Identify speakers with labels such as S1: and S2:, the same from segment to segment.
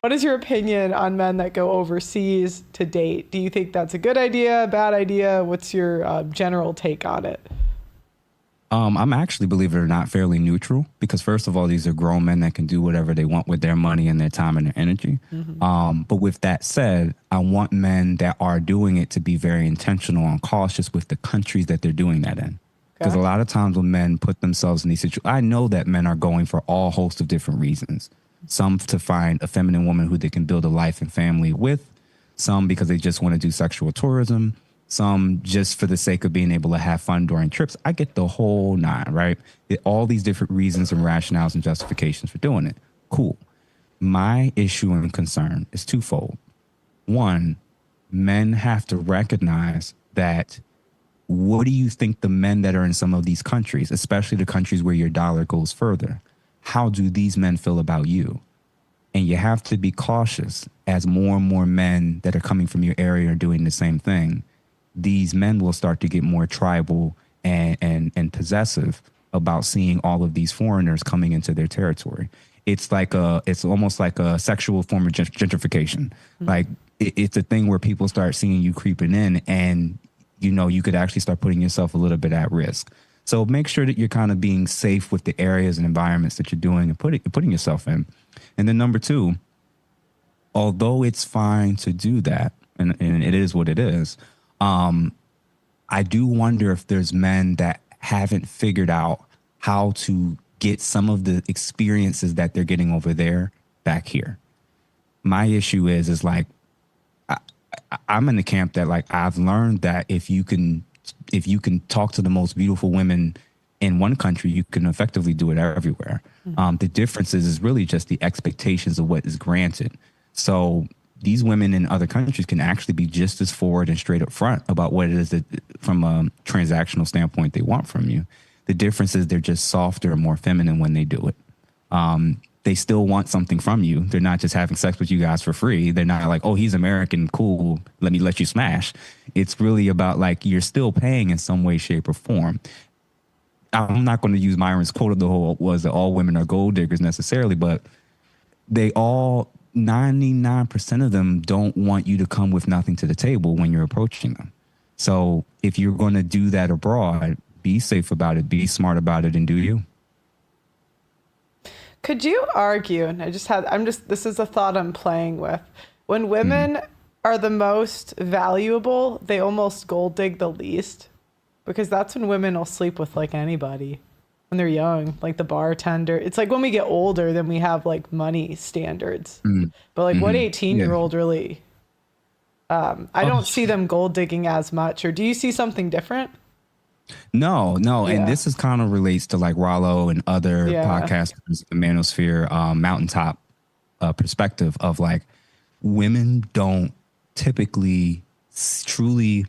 S1: What is your opinion on men that go overseas to date? Do you think that's a good idea, bad idea? What's your general take on it?
S2: I'm actually, believe it or not, fairly neutral because first of all, these are grown men that can do whatever they want with their money and their time and their energy.
S1: Hmm.
S2: But with that said, I want men that are doing it to be very intentional and cautious with the countries that they're doing that in. Because
S1: Okay.
S2: a lot of times when men put themselves in these situations, I know that men are going for all hosts of different reasons. Some to find a feminine woman who they can build a life and family with, some because they just want to do sexual tourism, some just for the sake of being able to have fun during trips. I get the whole nine, right? All these different reasons and rationales and justifications for doing it. Cool. My issue and concern is twofold. One, men have to recognize that what do you think the men that are in some of these countries, especially the countries where your dollar goes further, how do these men feel about you? And you have to be cautious as more and more men that are coming from your area are doing the same thing. These men will start to get more tribal and possessive about seeing all of these foreigners coming into their territory. It's almost like a sexual form of gentrification. Like it's a thing where people start seeing you creeping in, and you could actually start putting yourself a little bit at risk. So make sure that you're kind of being safe with the areas and environments that you're doing and putting yourself in. And then number two, although it's fine to do that, and it is what it is, I do wonder if there's men that haven't figured out how to get some of the experiences that they're getting over there back here. My issue is like I'm in the camp that like I've learned that if you can talk to the most beautiful women in one country, you can effectively do it everywhere. The difference is really just the expectations of what is granted. So these women in other countries can actually be just as forward and straight up front about what it is that, from a transactional standpoint, they want from you. The difference is they're just softer and more feminine when they do it. They still want something from you. They're not just having sex with you guys for free. They're not like, oh, he's American, cool, let me let you smash. It's really about like you're still paying in some way, shape, or form. I'm not going to use Myron's quote of the whole was that all women are gold diggers necessarily, but they all 99% of them don't want you to come with nothing to the table when you're approaching them. So if you're going to do that abroad, be safe about it, be smart about it, and do you.
S1: Could you argue, and this is a thought I'm playing with. When
S2: Mm.
S1: women are the most valuable, they almost gold dig the least because that's when women will sleep with like anybody when they're young, like the bartender. It's like when we get older, then we have like money standards.
S2: Mm.
S1: But like what
S2: Hmm.
S1: 18
S2: Yeah.
S1: year old really, I
S2: Oh,
S1: don't see them gold digging as much. Or do you see something different?
S2: no, no. And
S1: Yeah.
S2: this is kind of relates to like Rollo and other
S1: Yeah.
S2: podcasters, the manosphere, mountaintop perspective of like women don't typically truly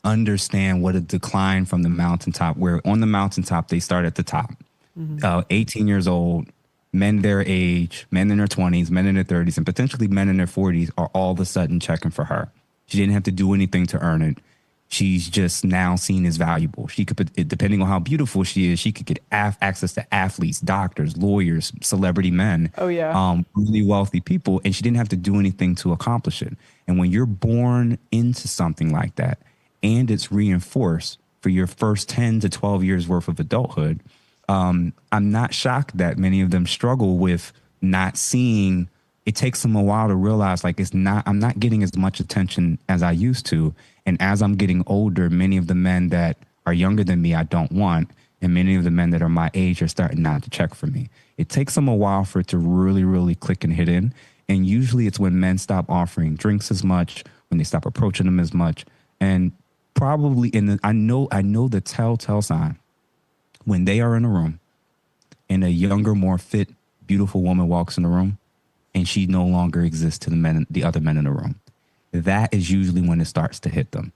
S2: understand what a decline from the mountaintop, where on the mountaintop, they start at the top.
S1: Hmm.
S2: 18 years old, men their age, men in their 20s, men in their 30s, and potentially men in their 40s are all of a sudden checking for her. She didn't have to do anything to earn it. She's just now seen as valuable. She could, depending on how beautiful she is, she could get access to athletes, doctors, lawyers, celebrity men,
S1: Oh, yeah.
S2: really wealthy people, and she didn't have to do anything to accomplish it. And when you're born into something like that, and it's reinforced for your first 10 to 12 years worth of adulthood, I'm not shocked that many of them struggle with not seeing. It takes them a while to realize like I'm not getting as much attention as I used to. And as I'm getting older, many of the men that are younger than me, I don't want. And many of the men that are my age are starting not to check for me. It takes them a while for it to really, really click and hit in. And usually it's when men stop offering drinks as much, when they stop approaching them as much. And probably I know the telltale sign when they are in a room and a younger, more fit, beautiful woman walks in the room and she no longer exists to the other men in the room. That is usually when it starts to hit them.